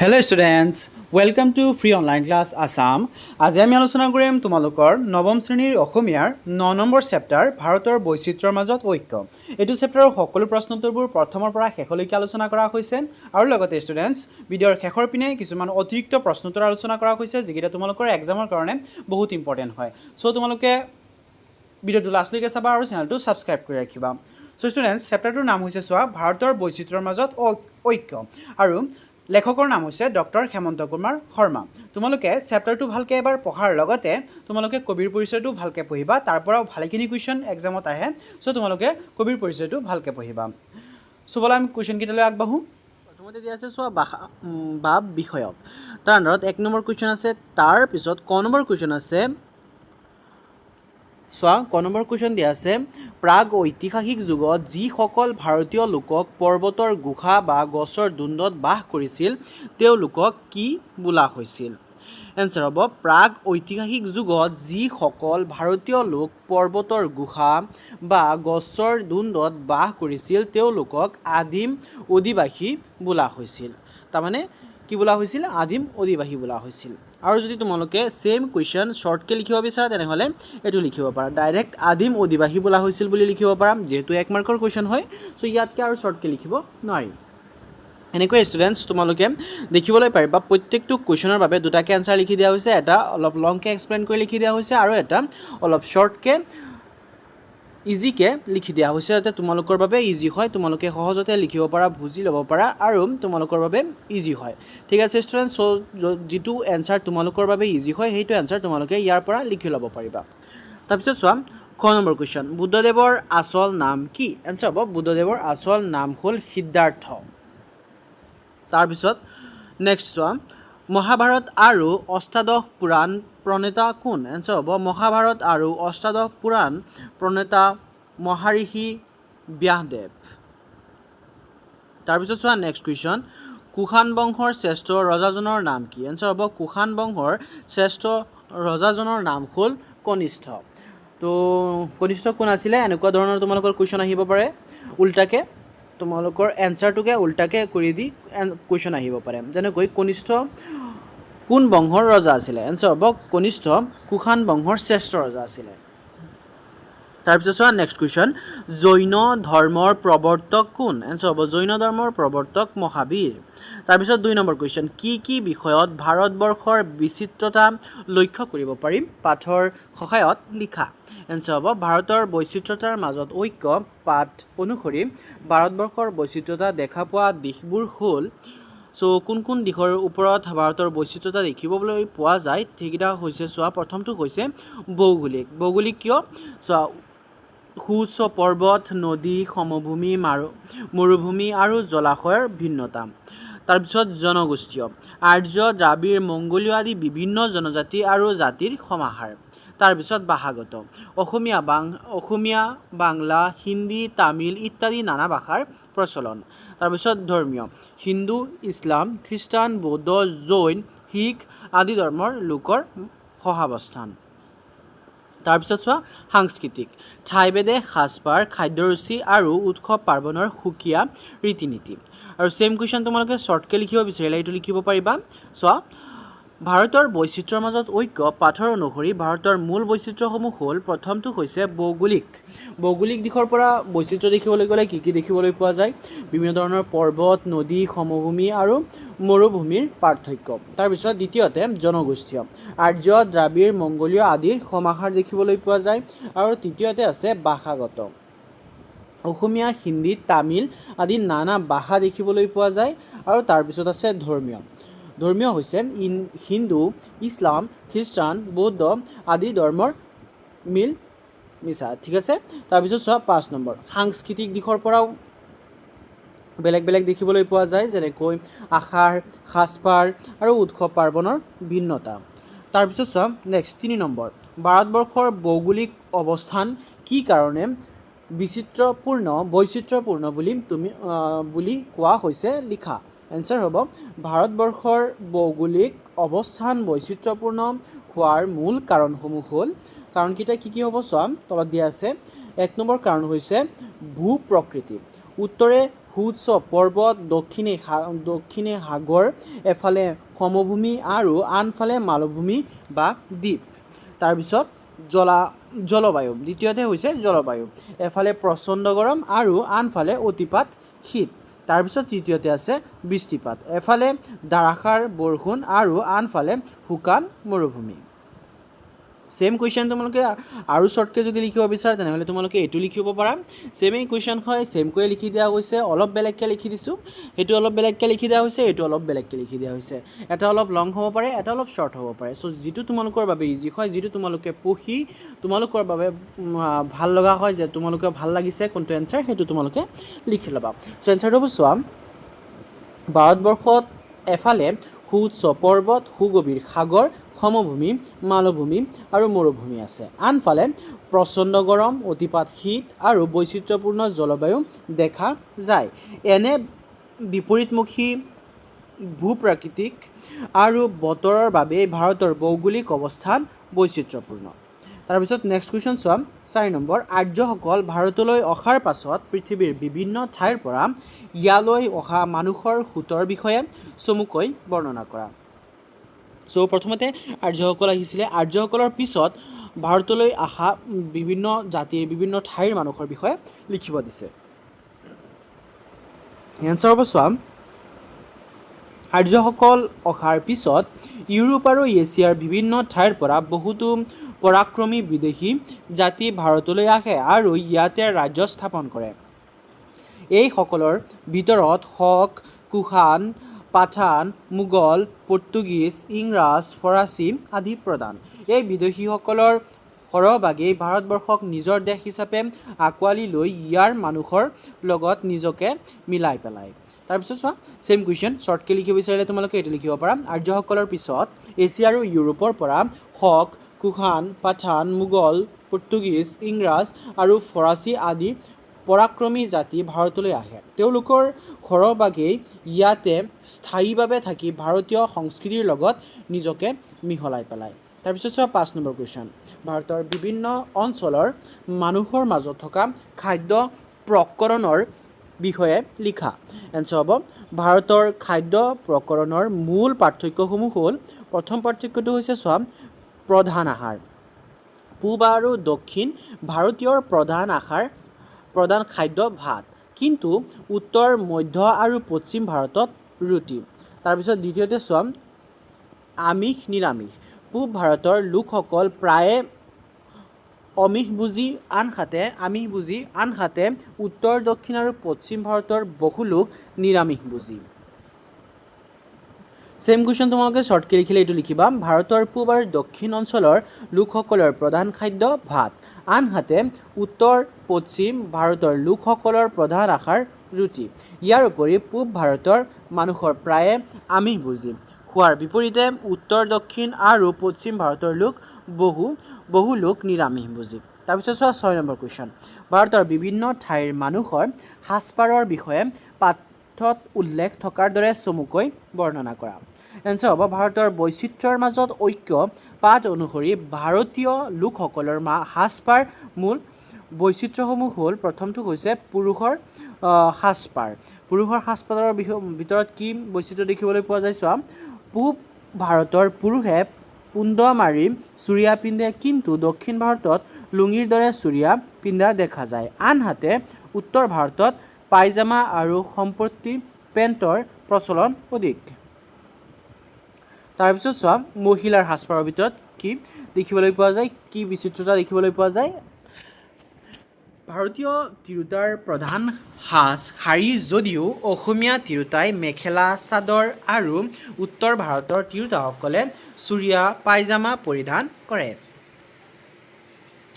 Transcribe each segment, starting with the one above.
Hello students, welcome to Free Online Class Assam. আজি আমি আলোচনা কৰিম তোমালোকৰ নৱম শ্ৰেণীৰ অসমীয়াৰ 9 নম্বৰ চেপ্টাৰ ভাৰতৰ বৈচিত্ৰ্যৰ মাজত ঐক্য। এইটো চেপ্টাৰৰ সকলো প্ৰশ্নোত্তৰবোৰ প্ৰথমৰ পৰা শেষলৈকে আলোচনা কৰা হৈছে আৰু লগতে ষ্টুডেন্টস ভিডিঅ'ৰ শেষৰ পিনে কিছুমান অতিৰিক্ত প্ৰশ্নোত্তৰ আলোচনা কৰা হৈছে যিকেইটা তোমালোকৰ এক্সামৰ কাৰণে বহুত ইম্পৰ্টেন্ট হয়। সো তোমালোকে ভিডিঅ'টো লাষ্টলৈকে চাবা আৰু চেনেলটো সাবস্ক্ৰাইব কৰি ৰাখিবা। সো ষ্টুডেন্টস চেপ্টাৰটোৰ নাম হৈছে চোৱা ভাৰতৰ বৈচিত্ৰ্যৰ মাজত ঐক্য আৰু লেখকৰ নাম হৈছে ডক্টৰ হেমন্ত কুমাৰ শৰ্মা। তোমালোকে চেপ্টাৰটো ভালকৈ এবাৰ পঢ়াৰ লগতে তোমালোকে কবিৰ পৰিচয়টো ভালকৈ পঢ়িবা, তাৰ পৰাও ভালেখিনি কুৱেশ্যন এক্সামত আহে। সো তোমালোকে কবিৰ পৰিচয়টো ভালকৈ পঢ়িবা। সো বলা আমি কুৱেশ্যনকেইটালৈ আগবাঢ়োঁ। প্ৰথমতে দিয়া আছে চোৱা ভাৱ বিষয়ক। তাৰ আণ্ডাৰত 1 নম্বৰ কুৱেশ্যন আছে, তাৰ পিছত ক নম্বৰ কুৱেশ্যন আছে। চোৱা ক নম্বৰ কুৱেশ্যন দিয়া আছে, প্ৰাগ ঐতিহাসিক যুগত যিসকল ভাৰতীয় লোকক পৰ্বতৰ গুহা বা গছৰ দুণ্ডত বাস কৰিছিল তেওঁলোকক কি বোলা হৈছিল? এনচাৰ হ'ব প্ৰাগ ঐতিহাসিক যুগত যিসকল ভাৰতীয় লোক পৰ্বতৰ গুহা বা গছৰ দুণ্ডত বাস কৰিছিল তেওঁলোকক আদিম অধিবাসী বোলা হৈছিল। তাৰমানে কি বোলা হৈছিল? আদিম অধিবাসী বোলা হৈছিল। আৰু যদি তোমালোকে সেম কুৱেশ্যন শৰ্টকৈ লিখিব বিচাৰা তেনেহ'লে এইটো লিখিব পাৰা, ডাইৰেক্ট আদিম অধিবাসী বোলা হৈছিল বুলি লিখিব পাৰা, যিহেতু 1 মাৰ্কৰ কুৱেশ্যন হয়। চ' ইয়াতকৈ আৰু শৰ্টকৈ লিখিব নোৱাৰি। এনেকৈ ষ্টুডেণ্টছ তোমালোকে দেখিবলৈ পাৰিবা প্ৰত্যেকটো কুৱেশ্যনৰ বাবে দুটাকৈ এনচাৰ লিখি দিয়া হৈছে, এটা অলপ লংকৈ এক্সপ্লেইন কৰি লিখি দিয়া হৈছে আৰু এটা অলপ শৰ্টকৈ ইজিকৈ লিখি দিয়া হৈছে, যাতে তোমালোকৰ বাবে ইজি হয়, তোমালোকে সহজতে লিখিব পাৰা, বুজি ল'ব পাৰা আৰু তোমালোকৰ বাবে ইজি হয়। ঠিক আছে ষ্টুডেণ্টছ, চ' যিটো এনচাৰ তোমালোকৰ বাবে ইজি হয় সেইটো এনচাৰ তোমালোকে ইয়াৰ পৰা লিখি ল'ব পাৰিবা। তাৰপিছত চোৱা খ নম্বৰ কুৱেশ্যন, বুদ্ধদেৱৰ আচল নাম কি? এনচাৰ হ'ব বুদ্ধদেৱৰ আচল নাম হ'ল সিদ্ধাৰ্থ। তাৰপিছত নেক্সট চোৱা, মহাভাৰত আৰু অষ্টাদশ পুৰাণ প্ৰণেতা কোন? এনচাৰ হ'ব মহাভাৰত আৰু অষ্টাদশ পুৰাণ প্ৰণেতা মহাৰিষি ব্যাসদেৱ। তাৰপিছত চোৱা নেক্সট কুৱেশ্যন, কুষাণ বংশৰ শ্ৰেষ্ঠ ৰজাজনৰ নাম কি? এনচাৰ হ'ব কুষাণ বংশৰ শ্ৰেষ্ঠ ৰজাজনৰ নাম হ'ল কনিষ্ঠ। তো কনিষ্ঠ কোন আছিলে? এনেকুৱা ধৰণৰ তোমালোকৰ কুৱেশ্যন আহিব পাৰে, উল্টাকৈ তোমালোকৰ এনচাৰটোকে উল্টাকৈ কৰি দি কুৱেশ্যন আহিব পাৰে। যেনেকৈ কনিষ্ঠ কোন বংশৰ ৰজা আছিলে? এনচাৰ হ'ব কনিষ্ঠ কুষাণ বংশৰ শ্ৰেষ্ঠ ৰজা আছিলে। তাৰপিছত চোৱা নেক্সট কুৱেশ্যন, জৈন ধৰ্মৰ প্ৰৱৰ্তক কোন? এনচাৰ হ'ব জৈন ধৰ্মৰ প্ৰৱৰ্তক মহাবীৰ। তাৰপিছত 2 নম্বৰ কুৱেশ্যন, কি কি বিষয়ত ভাৰতবৰ্ষৰ বিচিত্ৰতা লক্ষ্য কৰিব পাৰিম? পাঠৰ সহায়ত লিখা। এনচাৰ হ'ব ভাৰতৰ বৈচিত্ৰতাৰ মাজত ঐক্য পাঠ অনুসৰি ভাৰতবৰ্ষৰ বৈচিত্ৰতা দেখা পোৱা দিশবোৰ হ'ল। চ' কোন কোন দিশৰ ওপৰত ভাৰতৰ বৈচিত্ৰতা দেখিবলৈ পোৱা যায় সেইকেইটা হৈছে চোৱা, প্ৰথমটো হৈছে ভৌগোলিক। ভৌগোলিক কিয়? চোৱা সুউচ্চ পৰ্বত, নদী, সমভূমি, মৰুভূমি আৰু জলাশয়ৰ ভিন্নতা। তাৰপিছত জনগোষ্ঠীয়, আৰ্য, দ্ৰাবিড়, মংগোলীয় আদি বিভিন্ন জনজাতি আৰু জাতিৰ সমাহাৰ। তাৰপিছত ভাষাগত, অসমীয়া, বাংলা, হিন্দী, তামিল ইত্যাদি নানা ভাষাৰ প্ৰচলন। তাৰপিছত ধৰ্মীয়, হিন্দু, ইছলাম, খ্ৰীষ্টান, বৌদ্ধ, জৈন, শিখ আদি ধৰ্মৰ লোকৰ সহাৱস্থান। তাৰপিছত চোৱা সাংস্কৃতিক, ঠাইভেদে সাজপাৰ, খাদ্যৰুচি আৰু উৎসৱ পাৰ্বণৰ সুকীয়া ৰীতি নীতি। আৰু ছেম কুৱেশ্যন তোমালোকে শৰ্টকৈ লিখিব বিচাৰিলে এইটো লিখিব পাৰিবা। চোৱা ভাৰতৰ বৈচিত্ৰ্যৰ মাজত ঐক্য পাঠৰ অনুসৰি ভাৰতৰ মূল বৈচিত্ৰ্যসমূহ হ'ল, প্ৰথমটো হৈছে ভৌগোলিক। ভৌগোলিক দিশৰ পৰা বৈচিত্ৰ্য দেখিবলৈ গ'লে কি কি দেখিবলৈ পোৱা যায়? বিভিন্ন ধৰণৰ পৰ্বত, নদী, সমভূমি আৰু মৰুভূমিৰ পাৰ্থক্য। তাৰপিছত দ্বিতীয়তে জনগোষ্ঠীয়, আৰ্য, দ্ৰাবিড়, মংগোলীয় আদিৰ সমাহাৰ দেখিবলৈ পোৱা যায়। আৰু তৃতীয়তে আছে ভাষাগত, অসমীয়া, হিন্দী, তামিল আদি নানা ভাষা দেখিবলৈ পোৱা যায়। আৰু তাৰপিছত আছে ধৰ্মীয়। ধৰ্মীয় হৈছে হিন্দু, ইছলাম, খ্ৰীষ্টান, বৌদ্ধ আদি ধৰ্মৰ মিছা। ঠিক আছে। তাৰপিছত চোৱা 5 নম্বৰ, সাংস্কৃতিক দিশৰ পৰাও বেলেগ বেলেগ দেখিবলৈ পোৱা যায়, যেনেকৈ আহাৰ, সাজপাৰ আৰু উৎসৱ পাৰ্বণৰ ভিন্নতা। তাৰপিছত চোৱা নেক্সট 3 নম্বৰ, ভাৰতবৰ্ষৰ ভৌগোলিক অৱস্থান কি কাৰণে বৈচিত্ৰ্যপূৰ্ণ বুলি কোৱা হৈছে? লিখা। এনচাৰ হ'ব ভাৰতবৰ্ষৰ ভৌগোলিক অৱস্থান বৈচিত্ৰ্যপূৰ্ণ হোৱাৰ মূল কাৰণসমূহ হ'ল, কাৰণকেইটা কি হ'ব চোৱা, তলত দিয়া আছে। 1 নম্বৰ কাৰণ হৈছে ভূ প্ৰকৃতি, উত্তৰে সুউচ্চ পৰ্বত, দক্ষিণে সাগৰ, এফালে সমভূমি আৰু আনফালে মালভূমি বা দ্বীপ। তাৰপিছত জলবায়ু, দ্বিতীয়তে হৈছে জলবায়ু, এফালে প্ৰচণ্ড গৰম আৰু আনফালে অতিপাত শীত। তাৰপিছত তৃতীয়তে আছে বৃষ্টিপাত, এফালে ধাৰাসাৰ বৰষুণ আৰু আনফালে শুকান মৰুভূমি। সেম কুৱেশ্যন তোমালোকে আৰু শ্বৰ্টকৈ যদি লিখিব বিচাৰা তেনেহ'লে তোমালোকে এইটো লিখিব পাৰা। ছেমেই কুৱেশ্যন হয়, ছেমকৈ লিখি দিয়া হৈছে, অলপ বেলেগকৈ লিখি দিছোঁ, সেইটো অলপ বেলেগকৈ লিখি দিয়া হৈছে, এইটো অলপ বেলেগকৈ লিখি দিয়া হৈছে। এটা অলপ লং হ'ব পাৰে, এটা অলপ শ্বৰ্ট হ'ব পাৰে। চ' যিটো তোমালোকৰ বাবে ইজি হয়, যিটো তোমালোকে পঢ়ি তোমালোকৰ বাবে ভাল লগা হয়, যে তোমালোকে ভাল লাগিছে কোনটো এনচাৰ, সেইটো তোমালোকে লিখি ল'বা। চ' এনচাৰটো হ'ব চোৱা, ভাৰতবৰ্ষত এফালে সুউচ্চ পৰ্বত, সুগভীৰ সাগৰ, সমভূমি, মালভূমি আৰু মৰুভূমি আছে, আনফালে প্ৰচণ্ড গৰম, অতিপাত শীত আৰু বৈচিত্ৰ্যপূৰ্ণ জলবায়ু দেখা যায়। এনে বিপৰীতমুখী ভূ-প্ৰাকৃতিক আৰু বতৰৰ বাবে ভাৰতৰ ভৌগোলিক অৱস্থান বৈচিত্ৰ্যপূৰ্ণ। তাৰপিছত নেক্সট কুৱেশ্যন চোৱা, 4 নম্বৰ, আৰ্যসকল ভাৰতলৈ অহাৰ পাছত পৃথিৱীৰ বিভিন্ন ঠাইৰ পৰা ইয়ালৈ অহা মানুহৰ সোঁতৰ বিষয়ে চমুকৈ বৰ্ণনা কৰা। চ' প্ৰথমতে আৰ্যসকল আহিছিলে, আৰ্যসকলৰ পিছত ভাৰতলৈ অহা বিভিন্ন জাতিৰ বিভিন্ন ঠাইৰ মানুহৰ বিষয়ে লিখিব দিছে। এনচাৰ হ'ব চোৱা, আৰ্যসকল অহাৰ পিছত ইউৰোপ আৰু এছিয়াৰ বিভিন্ন ঠাইৰ পৰা বহুতো পৰাক্ৰমী বিদেশী জাতি ভাৰতলৈ আহে আৰু ইয়াতে ৰাজ্য স্থাপন কৰে। এইসকলৰ ভিতৰত শক, কুশান, পাঠান, মোগল, পৰ্তুগীজ, ইংৰাজ, ফৰাচী আদি প্ৰধান। এই বিদেশীসকলৰ সৰহভাগেই ভাৰতবৰ্ষক নিজৰ দেশ হিচাপে আঁকোৱালি লৈ ইয়াৰ মানুহৰ লগত নিজকে মিলাই পেলায়। তাৰপিছত চোৱা, ছেম কুৱেশ্যন, শ্বৰ্টকৈ লিখিব বিচাৰিলে তোমালোকে এইটো লিখিব পাৰা। আৰ্যসকলৰ পিছত এছিয়া আৰু ইউৰোপৰ পৰা শক, কুশান, পাঠান, মোগল, পৰ্তুগীজ, ইংৰাজ আৰু ফৰাচী আদি পৰাক্ৰমী জাতি ভাৰতলৈ আহে। তেওঁলোকৰ সৰহভাগেই ইয়াতে স্থায়ীভাৱে থাকি ভাৰতীয় সংস্কৃতিৰ লগত নিজকে মিহলাই পেলায়। তাৰপিছত চোৱা, 5 নম্বৰ কুৱেশ্যন, ভাৰতৰ বিভিন্ন অঞ্চলৰ মানুহৰ মাজত থকা খাদ্য প্ৰকৰণৰ বিষয়ে লিখা। এনচাৰ হ'ব, ভাৰতৰ খাদ্য প্ৰকৰণৰ মূল পাৰ্থক্যসমূহ হ'ল, প্ৰথম পাৰ্থক্যটো হৈছে চোৱা, প্ৰধান আহাৰ। পূব আৰু দক্ষিণ ভাৰতীয়ৰ প্ৰধান খাদ্য ভাত, কিন্তু উত্তৰ, মধ্য আৰু পশ্চিম ভাৰতত ৰুটি। তাৰপিছত দ্বিতীয়তে চোৱা, আমিষ নিৰামিষ। পূব ভাৰতৰ লোকসকল প্ৰায়ে আমিষভোজী, আনহাতে উত্তৰ, দক্ষিণ আৰু পশ্চিম ভাৰতৰ বহু লোক নিৰামিষভোজী। ছেম কুৱেশ্যন তোমালোকে শ্বৰ্টকৈ লিখিলে এইটো লিখিবা, ভাৰতৰ পূব আৰু দক্ষিণ অঞ্চলৰ লোকসকলৰ প্ৰধান খাদ্য ভাত, আনহাতে উত্তৰ, পশ্চিম ভাৰতৰ লোকসকলৰ প্ৰধান আহাৰ ৰুটি। ইয়াৰ উপৰি পূব ভাৰতৰ মানুহৰ প্ৰায়ে আমিষভোজী হোৱাৰ বিপৰীতে উত্তৰ, দক্ষিণ আৰু পশ্চিম ভাৰতৰ বহু লোক নিৰামিষভোজী। তাৰপিছত চোৱা, 6 নম্বৰ কুৱেশ্যন, ভাৰতৰ বিভিন্ন ঠাইৰ মানুহৰ সাজপাৰৰ বিষয়ে পাঠত উল্লেখ থকাৰ দৰে চমুকৈ বৰ্ণনা কৰা। এনচাৰ হ'ব, ভাৰতৰ বৈচিত্ৰ্যৰ মাজত ঐক্য পাঠ অনুসৰি ভাৰতীয় লোকসকলৰ সাজপাৰ মূল বৈচিত্ৰ্যসমূহ হ'ল, প্ৰথমটো হৈছে পুৰুষৰ সাজপাৰ। পুৰুষৰ সাজপাৰৰ ভিতৰত কি বৈচিত্ৰ্য দেখিবলৈ পোৱা যায় চোৱা, পূব ভাৰতৰ পুৰুষে পুণ্ড মাৰি চুৰিয়া পিন্ধে, কিন্তু দক্ষিণ ভাৰতত লুঙিৰ দৰে চুৰিয়া পিন্ধা দেখা যায়, আনহাতে উত্তৰ ভাৰতত পায়জামা আৰু সম্প্ৰতি পেণ্টৰ প্ৰচলন অধিক। তাৰপিছত চোৱা, মহিলাৰ সাজপাৰৰ ভিতৰত কি দেখিবলৈ পোৱা যায়, কি বিচিত্ৰতা দেখিবলৈ পোৱা যায়। ভাৰতীয় তিৰোতাৰ প্ৰধান সাজ শাৰী যদিও অসমীয়া তিৰোতাই মেখেলা চাদৰ আৰু উত্তৰ ভাৰতৰ তিৰোতাসকলে চুৰিয়া পায়জামা পৰিধান কৰে।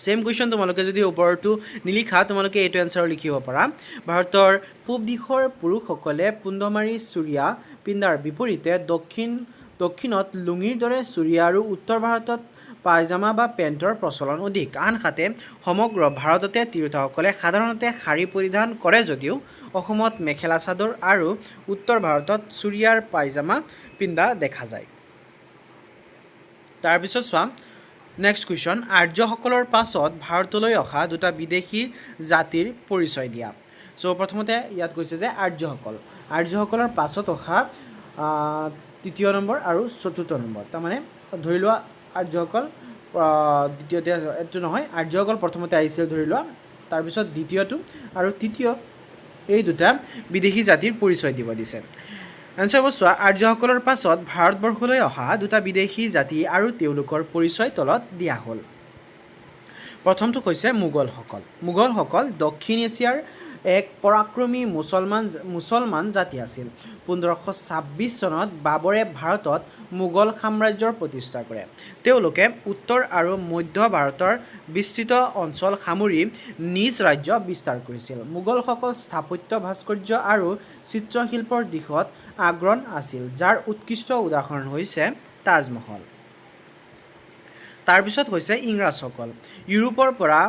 ছেম কুৱেশ্যন তোমালোকে যদি ওপৰতো নিলিখা তোমালোকে এইটো এনচাৰ লিখিব পাৰা। ভাৰতৰ পূব দিশৰ পুৰুষসকলে পুণ্ড মাৰি চুৰিয়া পিন্ধাৰ বিপৰীতে দক্ষিণত লুঙিৰ দৰে চুৰিয়া আৰু উত্তৰ ভাৰতত পায়জামা বা পেণ্টৰ প্ৰচলন অধিক, আনহাতে সমগ্ৰ ভাৰততে তিৰোতাসকলে সাধাৰণতে শাৰী পৰিধান কৰে যদিও অসমত মেখেলা চাদৰ আৰু উত্তৰ ভাৰতত চুৰিয়াৰ পায়জামা পিন্ধা দেখা যায়। তাৰপিছত চোৱা, নেক্সট কুৱেশ্যন, আৰ্যসকলৰ পাছত ভাৰতলৈ অহা দুটা বিদেশী জাতিৰ পৰিচয় দিয়া। চ' প্ৰথমতে ইয়াত কৈছে যে আৰ্যসকলৰ পাছত অহা তৃতীয় নম্বৰ আৰু চতুৰ্থ নম্বৰ। তাৰমানে ধৰি লোৱা আৰ্যসকল দ্বিতীয়তে এইটো নহয়, আৰ্যসকল প্ৰথমতে আহিছিল ধৰি লোৱা, তাৰপিছত দ্বিতীয়টো আৰু তৃতীয় এই দুটা বিদেশী জাতিৰ পৰিচয় দিব দিছে। এনচাৰ হ'ব চোৱা, আৰ্যসকলৰ পাছত ভাৰতবৰ্ষলৈ অহা দুটা বিদেশী জাতি আৰু তেওঁলোকৰ পৰিচয় তলত দিয়া হ'ল। প্ৰথমটো হৈছে মোগলসকল দক্ষিণ এছিয়াৰ এক পৰাক্ৰমী মুছলমান জাতি আছিল। 1526 চনত বাবৰে ভাৰতত মোগল সাম্ৰাজ্যৰ প্ৰতিষ্ঠা কৰে। তেওঁলোকে উত্তৰ আৰু মধ্য ভাৰতৰ বিস্তৃত অঞ্চল সামৰি নিজ ৰাজ্য বিস্তাৰ কৰিছিল। মোগলসকল স্থাপত্য, ভাস্কৰ্য আৰু চিত্ৰশিল্পৰ দিশত আগ্ৰহ আছিল, যাৰ উৎকৃষ্ট উদাহৰণ হৈছে তাজমহল। তাৰপিছত হৈছে ইংৰাজসকল। ইউৰোপৰ পৰা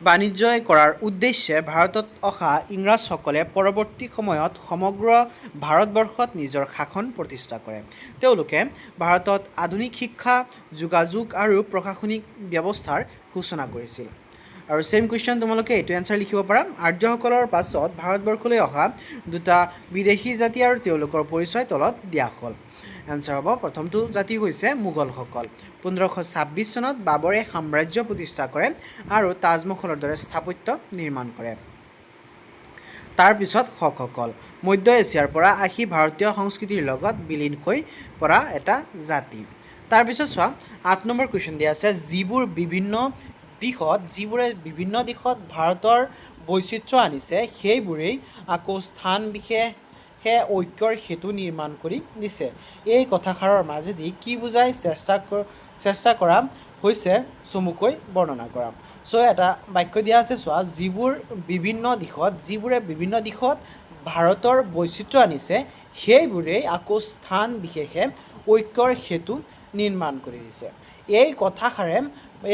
বাণিজ্য কৰাৰ উদ্দেশ্যে ভাৰতত অহা ইংৰাজসকলে পৰৱৰ্তী সময়ত সমগ্ৰ ভাৰতবৰ্ষত নিজৰ শাসন প্ৰতিষ্ঠা কৰে। তেওঁলোকে ভাৰতত আধুনিক শিক্ষা, যোগাযোগ আৰু প্ৰশাসনিক ব্যৱস্থাৰ সূচনা কৰিছিল। আৰু ছেইম কুৱেশ্যন তোমালোকে এইটো এনচাৰ লিখিব পাৰা, আৰ্যসকলৰ পাছত ভাৰতবৰ্ষলৈ অহা দুটা বিদেশী জাতি আৰু তেওঁলোকৰ পৰিচয় তলত দিয়া হ'ল। এনচাৰ হ'ব প্ৰথমটো জাতি হৈছে মোগলসকল। 1526 চনত বাবৰে সাম্ৰাজ্য প্ৰতিষ্ঠা কৰে আৰু তাজমহলৰ দৰে স্থাপত্য নিৰ্মাণ কৰে। তাৰপিছত শকসকল, মধ্য এছিয়াৰ পৰা আহি ভাৰতীয় সংস্কৃতিৰ লগত বিলীন হৈ পৰা এটা জাতি। তাৰপিছত চোৱা 8 নম্বৰ কুৱেশ্যন দিয়া আছে, যিবোৰে বিভিন্ন দিশত ভাৰতৰ বৈচিত্ৰ্য আনিছে, সেইবোৰেই আকৌ স্থান বিশেষে ঐক্যৰ সেতু নিৰ্মাণ কৰি দিছে। এই কথাষাৰৰ মাজেদি কি বুজাই চেষ্টা কৰা হৈছে চমুকৈ বৰ্ণনা কৰা। চ' এটা বাক্য দিয়া আছে চোৱা, যিবোৰে বিভিন্ন দিশত ভাৰতৰ বৈচিত্ৰ্য আনিছে, সেইবোৰেই আকৌ স্থান বিশেষে ঐক্যৰ সেতু নিৰ্মাণ কৰি দিছে। এই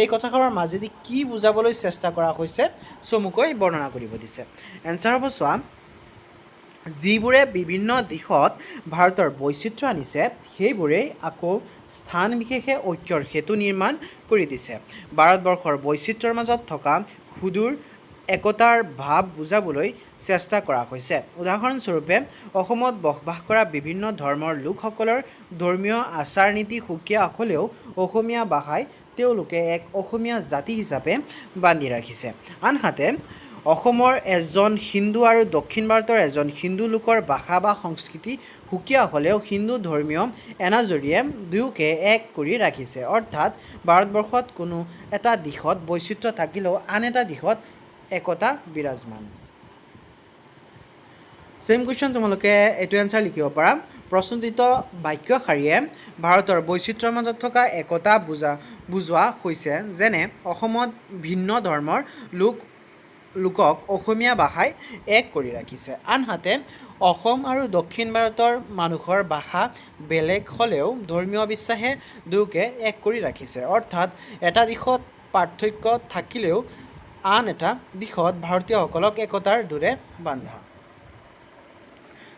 কথাষাৰৰ মাজেদি কি বুজাবলৈ চেষ্টা কৰা হৈছে চমুকৈ বৰ্ণনা কৰিব দিছে। এনচাৰ হ'ব চোৱা, যিবোৰে বিভিন্ন দিশত ভাৰতৰ বৈচিত্ৰ্য আনিছে, সেইবোৰেই আকৌ স্থান বিশেষে ঐক্যৰ সেতু নিৰ্মাণ কৰি দিছে। ভাৰতবৰ্ষৰ বৈচিত্ৰ্যৰ মাজত থকা সুদূৰ একতাৰ ভাৱ বুজাবলৈ চেষ্টা কৰা হৈছে। উদাহৰণস্বৰূপে, অসমত বসবাস কৰা বিভিন্ন ধৰ্মৰ লোকসকলৰ ধৰ্মীয় আচাৰ নীতি সুকীয়া হ'লেও অসমীয়া ভাষাই তেওঁলোকে এক অসমীয়া জাতি হিচাপে বান্ধি ৰাখিছে। আনহাতে অসমৰ এজন হিন্দু আৰু দক্ষিণ ভাৰতৰ এজন হিন্দু লোকৰ ভাষা বা সংস্কৃতি সুকীয়া হ'লেও হিন্দু ধৰ্মীয় এনাজৰীয়ে দুয়োকে এক কৰি ৰাখিছে। অৰ্থাৎ ভাৰতবৰ্ষত কোনো এটা দিশত বৈচিত্ৰ্য থাকিলেও আন এটা দিশত একতা বিৰাজমান। ছেইম কুৱেশ্যন তোমালোকে এইটো এনচাৰ লিখিব পাৰা, প্ৰশ্নোত্তৰিত বাক্য শাৰীয়ে ভাৰতৰ বৈচিত্ৰ্যৰ মাজত থকা একতা বুজোৱা হৈছে, যেনে অসমত ভিন্ন ধৰ্মৰ লোকক অসমীয়া ভাষাই এক কৰি ৰাখিছে। আনহাতে অসম আৰু দক্ষিণ ভাৰতৰ মানুহৰ ভাষা বেলেগ হ'লেও ধৰ্মীয় বিশ্বাসে দুয়োকে এক কৰি ৰাখিছে। অৰ্থাৎ এটা দিশত পাৰ্থক্য থাকিলেও আন এটা দিশত ভাৰতীয়সকলক একতাৰ ডোৰে বান্ধা।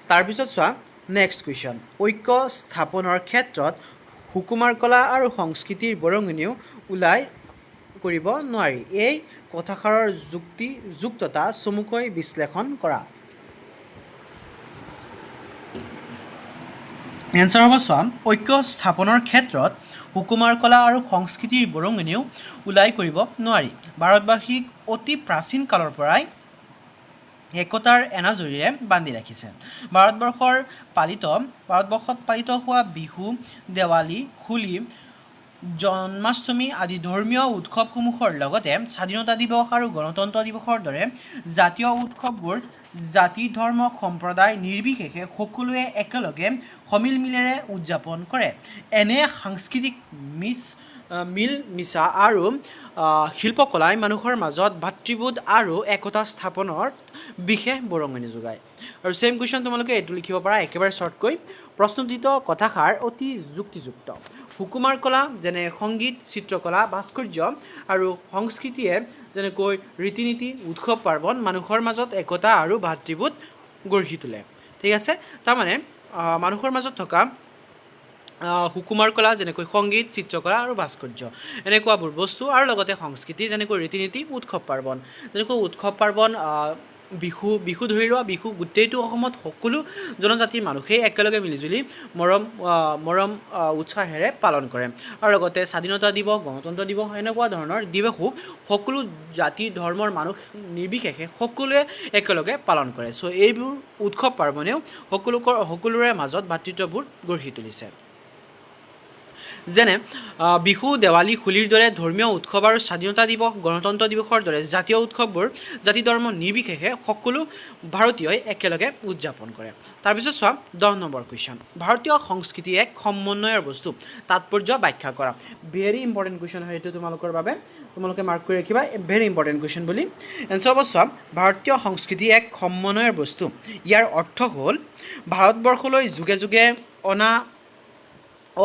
তাৰপিছত চোৱা নেক্সট কুৱেশ্যন, ঐক্য স্থাপনৰ ক্ষেত্ৰত সুকুমাৰ কলা আৰু সংস্কৃতিৰ বৰঙণিও উল্লেখ কৰিব নোৱাৰি। এই কথাষাৰৰ যুক্তিযুক্ততা চমুকৈ বিশ্লেষণ কৰা। এনচাৰ হ'ব চোৱা, ঐক্য স্থাপনৰ ক্ষেত্ৰত সুকুমাৰ কলা আৰু সংস্কৃতিৰ বৰঙণিও উল্লেখ কৰিব নোৱাৰি। ভাৰতবাসীক অতি প্ৰাচীন কালৰ পৰাই একতাৰ এনাজৰীৰে বান্ধি ৰাখিছে। ভাৰতবৰ্ষত পালিত হোৱা বিহু, দেৱালী, হোলী, জন্মাষ্টমী আদি ধৰ্মীয় উৎসৱসমূহৰ লগতে স্বাধীনতা দিৱস আৰু গণতন্ত্ৰ দিৱসৰ দৰে জাতীয় উৎসৱবোৰ জাতি, ধৰ্ম, সম্প্ৰদায় নিৰ্বিশেষে সকলোৱে একেলগে সমিলমিলেৰে উদযাপন কৰে। এনে সাংস্কৃতিক মিল-মিছা আৰু শিল্পকলাই মানুহৰ মাজত ভাতৃবোধ আৰু একতা স্থাপনত বিশেষ বৰঙণি যোগায়। আৰু ছেইম কুৱেশ্যন তোমালোকে এইটো লিখিব পাৰা একেবাৰে শ্বৰ্টকৈ, প্ৰশ্নোত্তৰিত কথাষাৰ অতি যুক্তিযুক্ত। সুকুমাৰ কলা যেনে সংগীত, চিত্ৰকলা, ভাস্কৰ্য আৰু সংস্কৃতিয়ে যেনেকৈ ৰীতি নীতি, উৎসৱ পাৰ্বণ মানুহৰ মাজত একতা আৰু ভাতৃবোধ গঢ়ি তোলে। ঠিক আছে, তাৰমানে মানুহৰ মাজত থকা সুকুমাৰ কলা যেনেকৈ সংগীত, চিত্ৰকলা আৰু ভাস্কৰ্য এনেকুৱাবোৰ বস্তু আৰু লগতে সংস্কৃতি যেনেকৈ ৰীতি নীতি, উৎসৱ পাৰ্বণ যেনেকৈ উৎসৱ পাৰ্বণ বিহু ধৰি লোৱা বিহু গোটেইটো অসমত সকলো জনজাতিৰ মানুহেই একেলগে মিলিজুলি মৰম উৎসাহেৰে পালন কৰে আৰু লগতে স্বাধীনতা দিৱস গণতন্ত্ৰ দিৱস এনেকুৱা ধৰণৰ দিৱসো সকলো জাতি ধৰ্মৰ মানুহ নিৰ্বিশেষে সকলোৱে একেলগে পালন কৰে চ' এইবোৰ উৎসৱ পাৰ্বণেও সকলোৰে মাজত ভাতৃত্ববোধ গঢ়ি তুলিছে যেনে বিহু দেৱালী হোলীৰ দৰে ধৰ্মীয় উৎসৱ আৰু স্বাধীনতা দিৱস গণতন্ত্ৰ দিৱসৰ দৰে জাতীয় উৎসৱবোৰ জাতি ধৰ্ম নিৰ্বিশেষে সকলো ভাৰতীয়ই একেলগে উদযাপন কৰে তাৰপিছত চোৱা 10 নম্বৰ কুৱেশ্যন ভাৰতীয় সংস্কৃতি এক সমন্বয়ৰ বস্তু তাৎপৰ্য ব্যাখ্যা কৰা ভেৰি ইম্পৰ্টেণ্ট কুৱেশ্যন হয় এইটো তোমালোকৰ বাবে তোমালোকে মাৰ্ক কৰি ৰাখিবা ভেৰি ইম্পৰ্টেণ্ট কুৱেশ্যন বুলি এনচাৰ হ'ব চোৱা ভাৰতীয় সংস্কৃতি এক সমন্বয়ৰ বস্তু ইয়াৰ অৰ্থ হ'ল ভাৰতবৰ্ষলৈ যুগে যুগে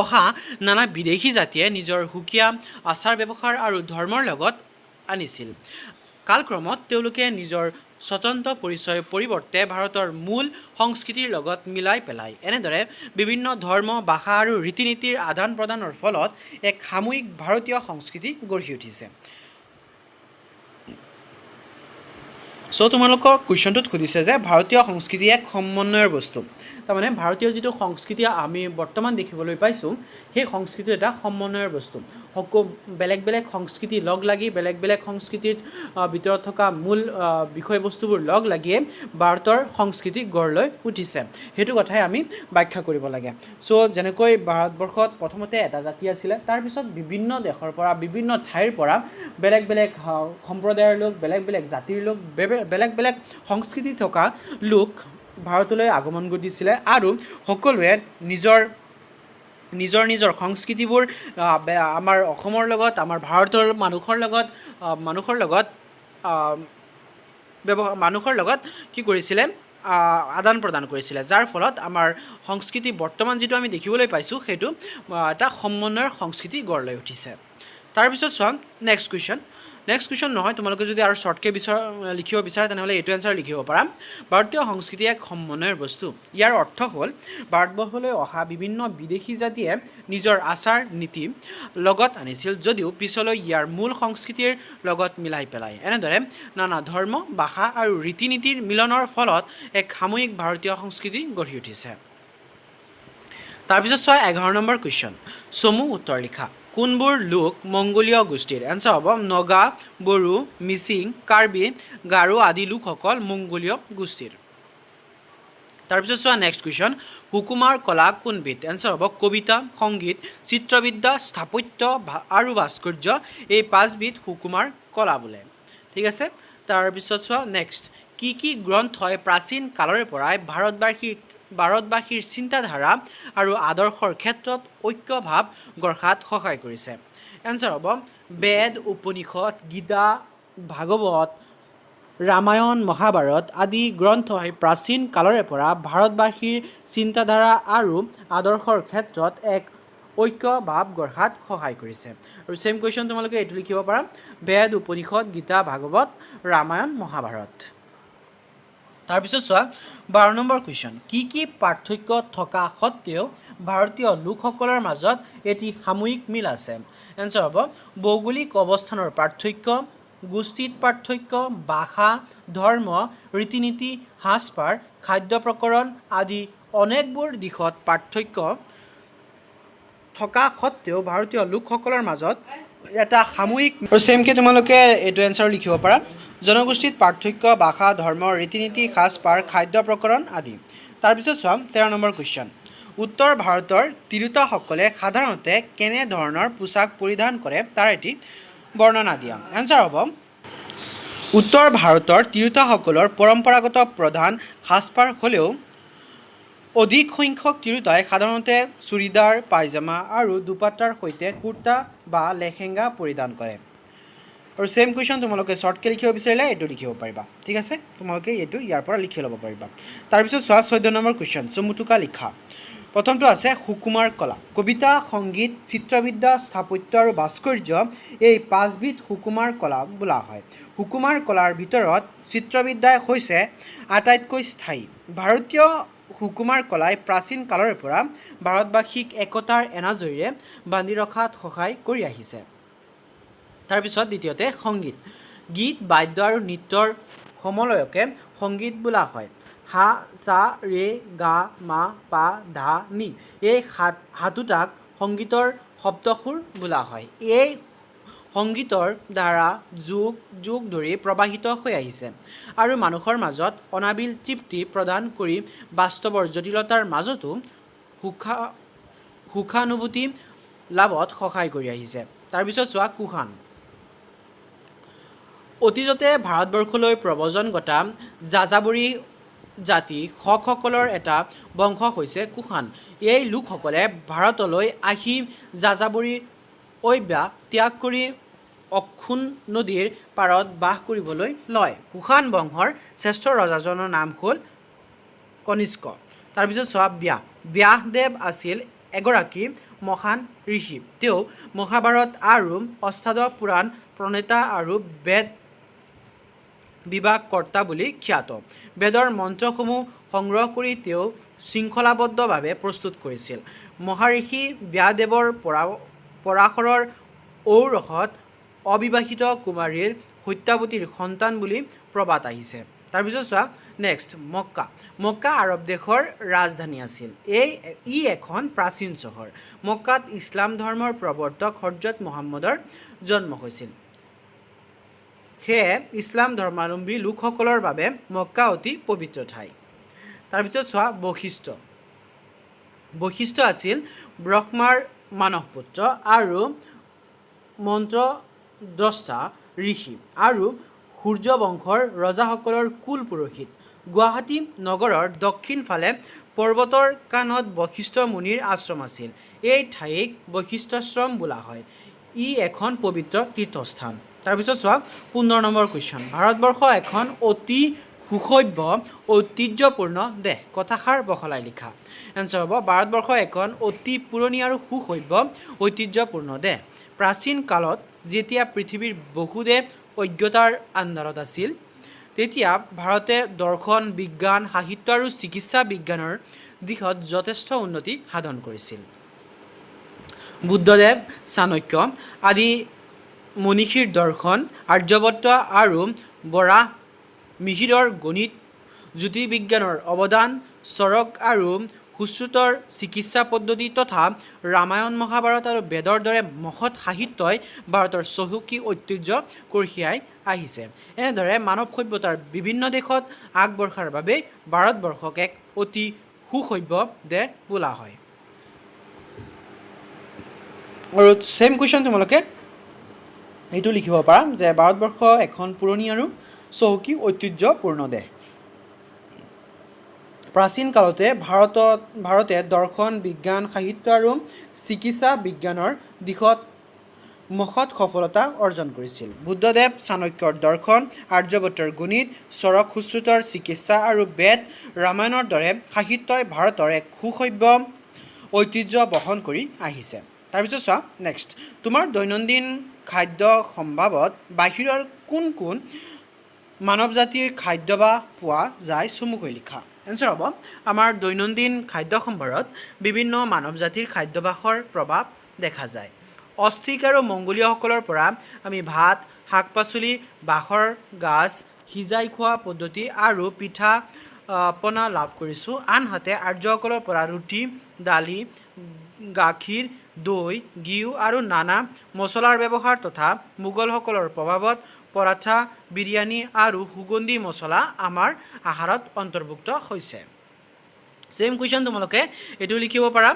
অহা নানা বিদেশী জাতিয়ে নিজৰ সুকীয়া আচাৰ ব্যৱহাৰ আৰু ধৰ্মৰ লগত আনিছিল কালক্ৰমত তেওঁলোকে নিজৰ স্বতন্ত্ৰ পৰিচয়ৰ পৰিৱৰ্তে ভাৰতৰ মূল সংস্কৃতিৰ লগত মিলাই পেলায় এনেদৰে বিভিন্ন ধৰ্ম ভাষা আৰু ৰীতি নীতিৰ আদান প্ৰদানৰ ফলত এক সামূহিক ভাৰতীয় সংস্কৃতি গঢ়ি উঠিছে চ' তোমালোকৰ কুৱেশ্যনটোত সুধিছে যে ভাৰতীয় সংস্কৃতি এক সমন্বয়ৰ বস্তু তাৰমানে ভাৰতীয় যিটো সংস্কৃতি আমি বৰ্তমান দেখিবলৈ পাইছোঁ সেই সংস্কৃতি এটা সমন্বয়ৰ বস্তু বেলেগ বেলেগ সংস্কৃতি লগ লাগি বেলেগ বেলেগ সংস্কৃতিৰ ভিতৰত থকা মূল বিষয়বস্তুবোৰ লগ লাগিয়ে ভাৰতৰ সংস্কৃতি গঢ় লৈ উঠিছে সেইটো কথাই আমি ব্যাখ্যা কৰিব লাগে চ' যেনেকৈ ভাৰতবৰ্ষত প্ৰথমতে এটা জাতি আছিলে তাৰপিছত বিভিন্ন দেশৰ পৰা বিভিন্ন ঠাইৰ পৰা বেলেগ বেলেগ সম্প্ৰদায়ৰ লোক বেলেগ বেলেগ জাতিৰ লোক বেলেগ বেলেগ সংস্কৃতি থকা লোক ভাৰতলৈ আগমন ঘটিছিলে আৰু সকলোৱে নিজৰ সংস্কৃতিবোৰ আমাৰ অসমৰ লগত আমাৰ ভাৰতৰ মানুহৰ লগত কি কৰিছিলে আদান প্ৰদান কৰিছিলে যাৰ ফলত আমাৰ সংস্কৃতি বৰ্তমান যিটো আমি দেখিবলৈ পাইছোঁ সেইটো এটা সমন্বয়ৰ সংস্কৃতি গঢ় লৈ উঠিছে তাৰপিছত চোৱা নেক্সট কুৱেশ্যন নহয় তোমালোকে যদি আৰু শ্বৰ্টকৈ লিখিব বিচাৰা তেনেহ'লে এইটো এনচাৰ লিখিব পাৰা ভাৰতীয় সংস্কৃতি এক সমন্বয়ৰ বস্তু ইয়াৰ অৰ্থ হ'ল ভাৰতবৰ্ষলৈ অহা বিভিন্ন বিদেশী জাতিয়ে নিজৰ আচাৰ নীতি লগত আনিছিল যদিও পিছলৈ ইয়াৰ মূল সংস্কৃতিৰ লগত মিলাই পেলায় এনেদৰে নানা ধৰ্ম ভাষা আৰু ৰীতি নীতিৰ মিলনৰ ফলত এক সামূহিক ভাৰতীয় সংস্কৃতি গঢ়ি উঠিছে তাৰপিছত চোৱা 11 নম্বৰ কুৱেশ্যন চমু উত্তৰ লিখা কোনবোৰ লোক মংগোলীয় গোষ্ঠীৰ এনচাৰ হ'ব নগা বড়ো মিচিং কাৰ্বি গাৰো আদি লোকসকল মংগোলীয় গোষ্ঠীৰ তাৰপিছত চোৱা নেক্সট কুৱেশ্যন সুকুমাৰ কলা কোনবিধ এনচাৰ হ'ব কবিতা সংগীত চিত্ৰবিদ্যা স্থাপত্য আৰু ভাস্কৰ্য এই 5বিধ সুকুমাৰ কলা বোলে ঠিক আছে তাৰপিছত চোৱা নেক্সট কি গ্ৰন্থই প্ৰাচীন কালৰে পৰাই ভাৰতবাসীৰ চিন্তাধাৰা আৰু আদৰ্শৰ ক্ষেত্ৰত ঐক্যভাৱ গঢ়াত সহায় কৰিছে এনচাৰ হ'ব বেদ উপনিষদ গীতা ভাগৱত ৰামায়ণ মহাভাৰত আদি গ্ৰন্থই প্ৰাচীন কালৰে পৰা ভাৰতবাসীৰ চিন্তাধাৰা আৰু আদৰ্শৰ ক্ষেত্ৰত এক ঐক্যভাৱ গঢ়াত সহায় কৰিছে আৰু ছেম কুৱেশ্যন তোমালোকে এইটো লিখিব পাৰা বেদ উপনিষদ গীতা ভাগৱত ৰামায়ণ মহাভাৰত তাৰপিছত চোৱা 12 নম্বৰ কুৱেশ্যন কি পাৰ্থক্য থকা সত্ত্বেও ভাৰতীয় লোকসকলৰ মাজত এটি সামূহিক মিল আছে এনচাৰ হ'ব ভৌগোলিক অৱস্থানৰ পাৰ্থক্য গোষ্ঠীত পাৰ্থক্য ভাষা ধৰ্ম ৰীতি নীতি সাজপাৰ খাদ্য প্ৰকৰণ আদি অনেকবোৰ দিশত পাৰ্থক্য থকা সত্ত্বেও ভাৰতীয় লোকসকলৰ মাজত এটা সামূহিক আৰু ছেমকৈ তোমালোকে এইটো এনচাৰ লিখিব পাৰা জনগোষ্ঠীত পাৰ্থক্য ভাষা ধৰ্ম ৰীতি নীতি সাজপাৰ খাদ্য প্ৰকৰণ আদি তাৰপিছত চোৱা 13 নম্বৰ কুৱেশ্যন উত্তৰ ভাৰতৰ তিৰোতাসকলে সাধাৰণতে কেনে ধৰণৰ পোছাক পৰিধান কৰে তাৰ এটি বৰ্ণনা দিয়া এনচাৰ হ'ব উত্তৰ ভাৰতৰ তিৰোতাসকলৰ পৰম্পৰাগত প্ৰধান সাজপাৰ হ'লেও অধিক সংখ্যক তিৰোতাই সাধাৰণতে চুৰিদাৰ পায়জামা আৰু দুপাট্টাৰ সৈতে কুৰ্তা বা লেহেংগা পৰিধান কৰে আৰু ছেম কুৱেশ্যন তোমালোকে শ্বৰ্টকৈ লিখিব বিচাৰিলে এইটো লিখিব পাৰিবা ঠিক আছে তোমালোকে এইটো ইয়াৰ পৰা লিখি ল'ব পাৰিবা তাৰপিছত চোৱা 14 নম্বৰ কুৱেশ্যন চমুটোকা লিখা প্ৰথমটো আছে সুকুমাৰ কলা কবিতা সংগীত চিত্ৰবিদ্যা স্থাপত্য আৰু ভাস্কৰ্য এই 5বিধ সুকুমাৰ কলা বোলা হয় সুকুমাৰ কলাৰ ভিতৰত চিত্ৰবিদ্যাই হৈছে আটাইতকৈ স্থায়ী ভাৰতীয় সুকুমাৰ কলাই প্ৰাচীন কালৰে পৰা ভাৰতবাসীক একতাৰ এনাজৰীৰে বান্ধি ৰখাত সহায় কৰি আহিছে তাৰপিছত দ্বিতীয়তে সংগীত গীত বাদ্য আৰু নৃত্যৰ সমলয়কে সংগীত বোলা হয়। সা সা ৰে গা মা পা ধা নি এই সাতোটাক সংগীতৰ সপ্তসুৰ বোলা হয়। এই সংগীতৰ দ্বাৰা যুগ যুগ ধৰি প্ৰবাহিত হৈ আহিছে আৰু মানুহৰ মাজত অনাবিল তৃপ্তি প্ৰদান কৰি বাস্তৱৰ জটিলতাৰ মাজতো সুখানুভূতি লাভত সহায় কৰি আহিছে। তাৰপিছত চোৱা কুশান। অতীজতে ভাৰতবৰ্ষলৈ প্ৰব্ৰজন ঘটা যাযাবৰী জাতি সকলৰ এটা বংশ হৈছে কুশান। এই লোকসকলে ভাৰতলৈ আহি যাযাবৰী অভ্যাস ত্যাগ কৰি অক্ষুণ নদীৰ পাৰত বাস কৰিবলৈ লয়। কুশান বংশৰ শ্ৰেষ্ঠ ৰজাজনৰ নাম হ'ল কনিষ্ক। তাৰপিছত চোৱা ব্যাসদেৱ আছিল এগৰাকী মহান ঋষি। তেওঁ মহাভাৰত আৰু অষ্টাদশ পুৰাণ প্ৰণেতা আৰু বেদ বিভাগকৰ্তা বুলি খ্যাত। বেদৰ মন্ত্ৰসমূহ সংগ্ৰহ কৰি তেওঁ শৃংখলাবদ্ধভাৱে প্ৰস্তুত কৰিছিল। মহাঋষি ব্যাসদেৱৰ পৰাশৰৰ ঔৰসত অবিবাহিত কুমাৰীৰ সত্যাৱতীৰ সন্তান বুলি প্ৰবাদ আহিছে। তাৰপিছত চোৱা নেক্সট মক্কা আৰৱ দেশৰ ৰাজধানী আছিল। ই এখন প্ৰাচীন চহৰ। মক্কাত ইছলাম ধৰ্মৰ প্ৰৱৰ্তক হজৰত মুহাম্মদৰ জন্ম হৈছিল। সেয়ে ইছলাম ধৰ্মাৱলম্বী লোকসকলৰ বাবে মক্কা অতি পবিত্ৰ ঠাই। তাৰপিছত চোৱা বশিষ্ঠ আছিল ব্ৰহ্মাৰ মানস পুত্ৰ আৰু মন্ত্ৰদ্ৰষ্টা ঋষি আৰু সূৰ্য বংশৰ ৰজাসকলৰ কুল পুৰোহিত। গুৱাহাটী নগৰৰ দক্ষিণ ফালে পৰ্বতৰ কাণত বশিষ্ঠ মুনিৰ আশ্ৰম আছিল। এই ঠাইক বশিষ্ঠাশ্ৰম বোলা হয়। ই এখন পবিত্ৰ তীৰ্থস্থান। তাৰপিছত চোৱা 15 নম্বৰ কুৱেশ্যন। ভাৰতবৰ্ষ এখন অতি সুসভ্য ঐতিহ্যপূৰ্ণ দেশ। কথাষাৰ বহলাই লিখা। এনচাৰ হ'ব ভাৰতবৰ্ষ এখন অতি পুৰণি আৰু সুসভ্য ঐতিহ্যপূৰ্ণ দেশ। প্ৰাচীন কালত যেতিয়া পৃথিৱীৰ বহু দেশ অজ্ঞতাৰ আন্ধাৰত আছিল, তেতিয়া ভাৰতে দৰ্শন, বিজ্ঞান, সাহিত্য আৰু চিকিৎসা বিজ্ঞানৰ দিশত যথেষ্ট উন্নতি সাধন কৰিছিল। বুদ্ধদেৱ, চাণক্য আদি মনীষীৰ দৰ্শন, আৰ্যভট্ট আৰু বৰাহ মিহিৰৰ গণিত, জ্যোতিৰ্বিজ্ঞানৰ অৱদান, চৰক আৰু সুশ্ৰুতৰ চিকিৎসা পদ্ধতি তথা ৰামায়ণ, মহাভাৰত আৰু বেদৰ দৰে মহৎ সাহিত্যই ভাৰতৰ চহকী ঐতিহ্য কঢ়িয়াই আহিছে। এনেদৰে মানৱ সভ্যতাৰ বিভিন্ন দেশত আগবঢ়াৰ বাবে ভাৰতবৰ্ষক এক অতি সুসভ্য দেশ বোলা হয়। আৰু ছেম কুৱেশ্যন তোমালোকে এইটো লিখিব পাৰা যে ভাৰতবৰ্ষ এখন পুৰণি আৰু চহকী ঐতিহ্যপূৰ্ণ দেশ। প্ৰাচীন কালতে ভাৰতে দৰ্শন, বিজ্ঞান, সাহিত্য আৰু চিকিৎসা বিজ্ঞানৰ দিশত মহৎ সফলতা অৰ্জন কৰিছিল। বুদ্ধদেৱ চাণক্যৰ দৰ্শন, আৰ্যভট্টৰ গণিত, চৰক সুশ্ৰুতৰ চিকিৎসা আৰু বেদ ৰামায়ণৰ দৰে সাহিত্যই ভাৰতৰ এক সুসভ্য ঐতিহ্য বহন কৰি আহিছে। তাৰপিছত চোৱা নেক্সট। তোমাৰ দৈনন্দিন খাদ্য সম্ভাৱত বাহিৰৰ কোন কোন মানৱ জাতিৰ খাদ্য বা পোৱা যায় চমুকৈ লিখা। এনচাৰ হ'ব আমাৰ দৈনন্দিন খাদ্য সম্ভাৰত বিভিন্ন মানৱ জাতিৰ খাদ্যাভ্যাসৰ প্ৰভাৱ দেখা যায়। অষ্ট্ৰিক আৰু মংগোলীয়সকলৰ পৰা আমি ভাত, শাক পাচলি, বাঁহৰ গাজ, সিজাই খোৱা পদ্ধতি আৰু পিঠা পনা লাভ কৰিছোঁ। আনহাতে আৰ্যসকলৰ পৰা ৰুটি, দালি, গাখীৰ, দৈ, ঘিউ আৰু নানা মছলাৰ ব্যৱহাৰ তথা মোগলসকলৰ প্ৰভাৱত পৰাঠা, বিৰিয়ানী আৰু সুগন্ধি মছলা আমাৰ আহাৰত অন্তৰ্ভুক্ত হৈছে। ছেম কুৱেশ্যন তোমালোকে এইটো লিখিব পাৰা।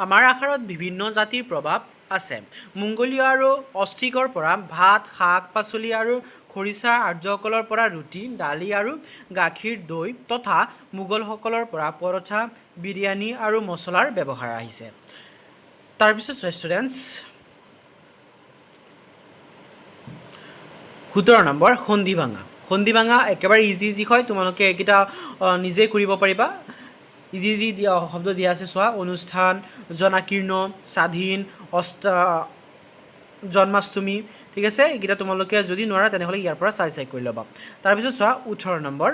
আমাৰ আহাৰত বিভিন্ন জাতিৰ প্ৰভাৱ আছে। মংগোলীয় আৰু অষ্ট্ৰিকৰ পৰা ভাত, শাক পাচলি আৰু খৰিচা, আৰ্যসকলৰ পৰা ৰুটি, দালি আৰু গাখীৰ, দৈ তথা মোগলসকলৰ পৰা পৰঠা, বিৰিয়ানী আৰু মছলাৰ ব্যৱহাৰ আহিছে। তাৰপিছত ষ্টুডেণ্টছ 17 নম্বৰ সন্ধি ভাঙা একেবাৰে ইজি হয়। তোমালোকে এইকেইটা নিজে কৰিব পাৰিবা। ইজি শব্দ দিয়া আছে চোৱা। অনুষ্ঠান, জনাকীৰ্ণ, স্বাধীন, জন্মাষ্টমী, ঠিক আছে। এইকেইটা তোমালোকে যদি নোৱাৰা তেনেহ'লে ইয়াৰ পৰা চাই কৰি ল'বা। তাৰপিছত চোৱা 18 নম্বৰ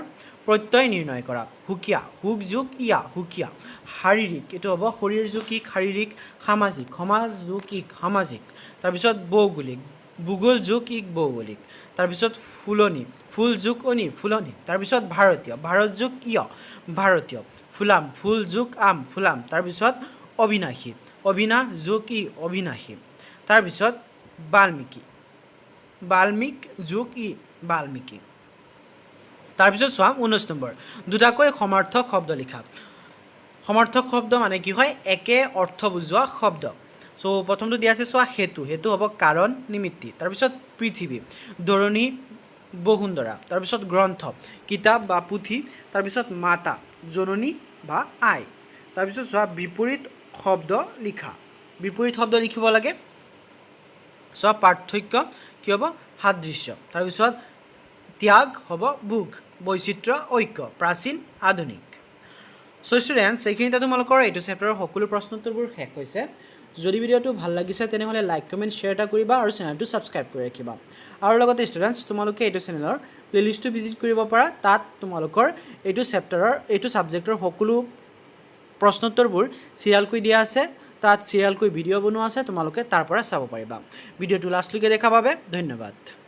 প্ৰত্যয় নিৰ্ণয় কৰা। সুকীয়া, সুক যোগ ইয়া, সুকীয়া। শাৰীৰিক, এইটো হ'ব শৰীৰ যোগ ইক, শাৰীৰিক। সামাজিক, সমাজ যোগ ইক, সামাজিক। তাৰপিছত ভৌগোলিক, ভূগোল যোগ ই ভৌগোলিক তাৰপিছত ফুলনি ফুল যোগ অনি ফুলনি তাৰপিছত ভাৰতীয় ভাৰত যোগ ইয় ভাৰতীয় ফুলাম ফুল যোগ আম ফুলাম তাৰপিছত অবিনাশী অবিনা যোগ ই অবিনাশী তাৰপিছত বাল্মীকি বাল্মিক যোগ ই বাল্মীকি তাৰপিছত চোৱা 19 নম্বৰ দুটাকৈ সমাৰ্থক শব্দ লিখা সমাৰ্থক শব্দ মানে কি হয় একে অৰ্থ বুজোৱা শব্দ সো প্ৰথমটো দিয়া আছে চোৱা হেতু হেতু হ'ব কাৰণ নিমিত্তি তাৰপিছত পৃথিৱী ধৰণী বসুন্ধৰা তাৰপিছত গ্ৰন্থ কিতাপ বা পুথি তাৰপিছত মাতা জননী বা আই তাৰপিছত চোৱা বিপৰীত শব্দ লিখা বিপৰীত শব্দ লিখিব লাগে চোৱা পাৰ্থক্য কি হ'ব সাদৃশ্য তাৰপিছত ত্যাগ হ'ব ভোগ বৈচিত্ৰ্য ঐক্য প্ৰাচীন আধুনিক সো ষ্টুডেণ্টছ এইখিনিতে তোমালোকৰ এইটো চেপ্টাৰৰ সকলো প্ৰশ্নোত্তৰবোৰ শেষ হৈছে যদি ভিডিঅ'টো ভাল লাগিছে তেনেহ'লে লাইক কমেণ্ট শ্বেয়াৰ এটা কৰিবা আৰু চেনেলটো ছাবস্ক্ৰাইব কৰি ৰাখিবা আৰু লগতে ষ্টুডেণ্টছ তোমালোকে এইটো চেনেলৰ প্লেলিষ্টটো ভিজিট কৰিব পাৰা তাত তোমালোকৰ এইটো চেপ্টাৰৰ এইটো ছাবজেক্টৰ সকলো প্ৰশ্নোত্তৰবোৰ চিৰিয়েলকৈ দিয়া আছে তাত চিৰিয়েলকৈ ভিডিঅ' বনোৱা আছে তোমালোকে তাৰ পৰা চাব পাৰিবা ভিডিঅ'টো লাষ্টলৈকে দেখাৰ বাবে ধন্যবাদ